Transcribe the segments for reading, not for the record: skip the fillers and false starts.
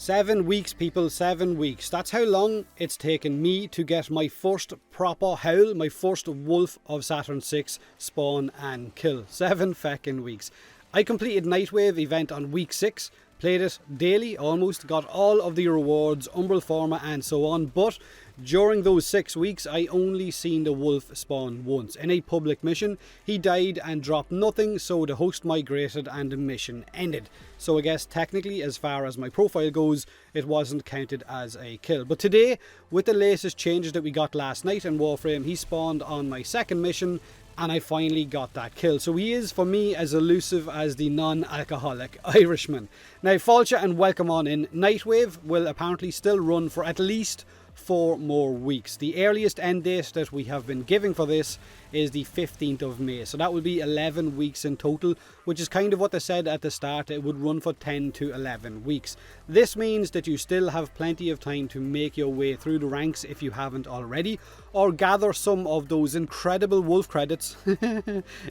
7 weeks, people, 7 weeks. That's how long it's taken me to get my first proper howl, my first wolf of Saturn 6 spawn and kill. 7 feckin' weeks. I completed Nightwave event on week 6, played it daily almost, got all of the rewards, Umbral Forma and so on, but during those 6 weeks I only seen the wolf spawn once in a public mission. He died and dropped nothing, so the host migrated and the mission ended. So I guess technically, as far as my profile goes, it wasn't counted as a kill. But today, with the latest changes that we got last night in Warframe, he spawned on my second mission and I finally got that kill. So he is, for me, as elusive as the non-alcoholic Irishman. Now, Falcha and welcome on in. Nightwave will apparently still run for at least 4 more weeks. The earliest end date that we have been giving for this is the 15th of May. So that will be 11 weeks in total, which is kind of what they said at the start. It would run for 10 to 11 weeks. This means that you still have plenty of time to make your way through the ranks if you haven't already, or gather some of those incredible wolf credits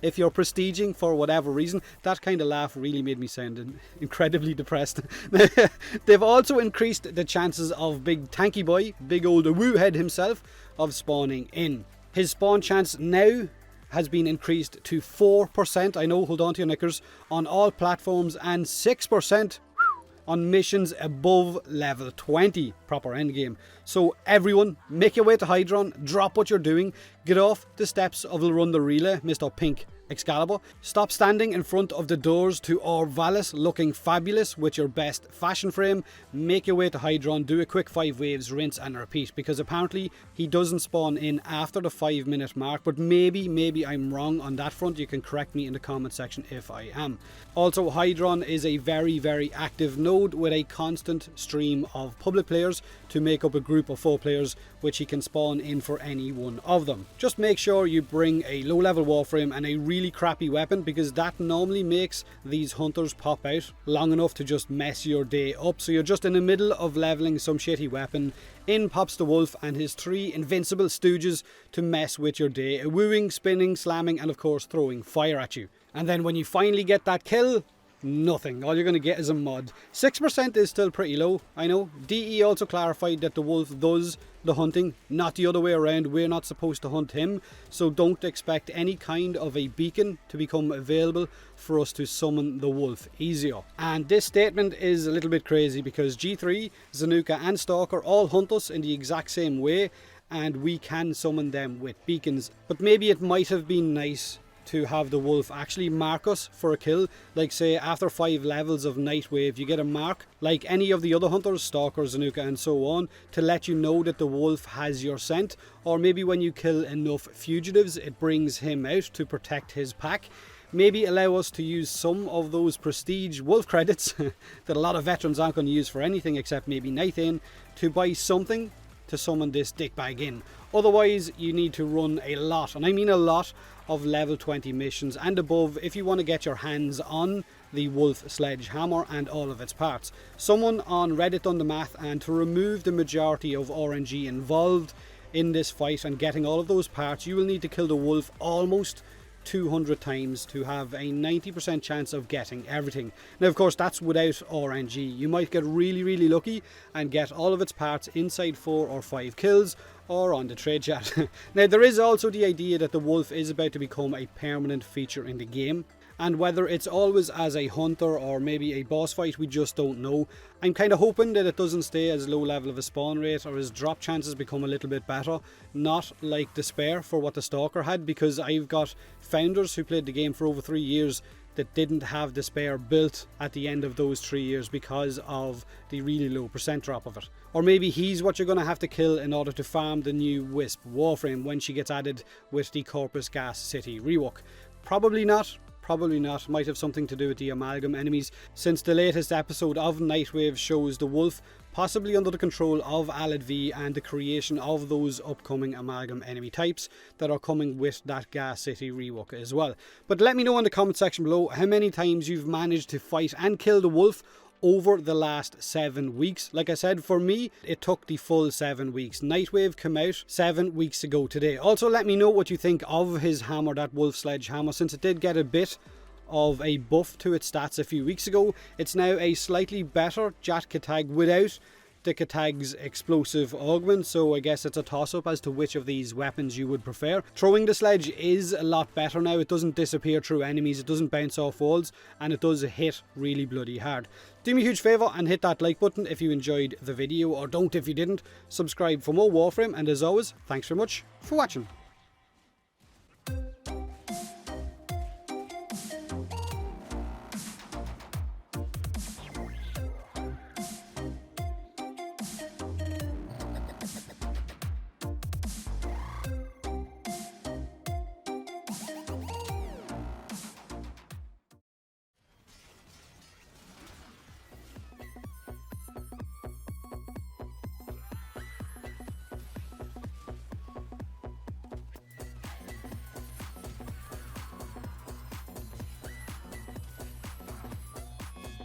if you're prestiging for whatever reason. That kind of laugh really made me sound incredibly depressed. They've also increased the chances of Big Tanky Boy, big old woo head himself, of spawning in. His spawn chance now has been increased to 4%, I know, hold on to your knickers, on all platforms, and 6% on missions above level 20, proper endgame. So everyone, make your way to Hydron, drop what you're doing, get off the steps of the Run the Relay, Mr. Pink Excalibur. Stop standing in front of the doors to Orvalis looking fabulous with your best fashion frame. Make your way to Hydron, do a quick 5 waves, rinse and repeat, because apparently he doesn't spawn in after the 5-minute mark, but maybe I'm wrong on that front. You can correct me in the comment section if I am. Also, Hydron is a very active node with a constant stream of public players to make up a group of 4 players, which he can spawn in for any one of them. Just make sure you bring a low level Warframe and a really crappy weapon, because that normally makes these hunters pop out long enough to just mess your day up. So you're just in the middle of leveling some shitty weapon, in pops the wolf and his 3 invincible stooges to mess with your day, wooing, spinning, slamming and of course throwing fire at you. And then when you finally get that kill, nothing. All you're going to get is a mod. 6% is still pretty low, I know. DE also clarified that the wolf does the hunting, not the other way around. We're not supposed to hunt him, so don't expect any kind of a beacon to become available for us to summon the wolf easier. And this statement is a little bit crazy because G3, Zanuka and Stalker all hunt us in the exact same way, and we can summon them with beacons. But maybe it might have been nice to have the wolf actually mark us for a kill, like say after 5 levels of Nightwave you get a mark like any of the other hunters, Stalker, Zanuka and so on, to let you know that the wolf has your scent. Or maybe when you kill enough fugitives it brings him out to protect his pack. Maybe allow us to use some of those prestige wolf credits that a lot of veterans aren't going to use for anything except maybe Nightane, to buy something to summon this dickbag in. Otherwise you need to run a lot, and I mean a lot, of level 20 missions and above if you want to get your hands on the wolf sledgehammer and all of its parts. Someone on Reddit done the math, and to remove the majority of RNG involved in this fight and getting all of those parts, you will need to kill the wolf almost 200 times to have a 90% chance of getting everything. Now of course that's without RNG. You might get really lucky and get all of its parts inside 4 or 5 kills or on the trade chat. Now there is also the idea that the wolf is about to become a permanent feature in the game, and whether it's always as a hunter or maybe a boss fight, we just don't know. I'm kind of hoping that it doesn't stay as low level of a spawn rate, or his drop chances become a little bit better, not like Despair for what the Stalker had, because I've got founders who played the game for over 3 years that didn't have Despair built at the end of those 3 years because of the really low percent drop of it. Or maybe he's what you're going to have to kill in order to farm the new Wisp Warframe when she gets added with the Corpus Gas City rework. Probably not. Might have something to do with the amalgam enemies, since the latest episode of Nightwave shows the wolf possibly under the control of Alad V and the creation of those upcoming amalgam enemy types that are coming with that Gas City rework as well. But let me know in the comment section below how many times you've managed to fight and kill the wolf over the last 7 weeks. Like I said, for me, it took the full 7 weeks. Nightwave came out 7 weeks ago today. Also, let me know what you think of his hammer, that wolf sledgehammer, since it did get a bit of a buff to its stats a few weeks ago. It's now a slightly better Jat Katag without the Katag's explosive augment, so I guess it's a toss-up as to which of these weapons you would prefer. Throwing the Sledge is a lot better now. It doesn't disappear through enemies, it doesn't bounce off walls, and it does hit really bloody hard. Do me a huge favour and hit that like button if you enjoyed the video, or don't if you didn't. Subscribe for more Warframe, and as always, thanks very much for watching.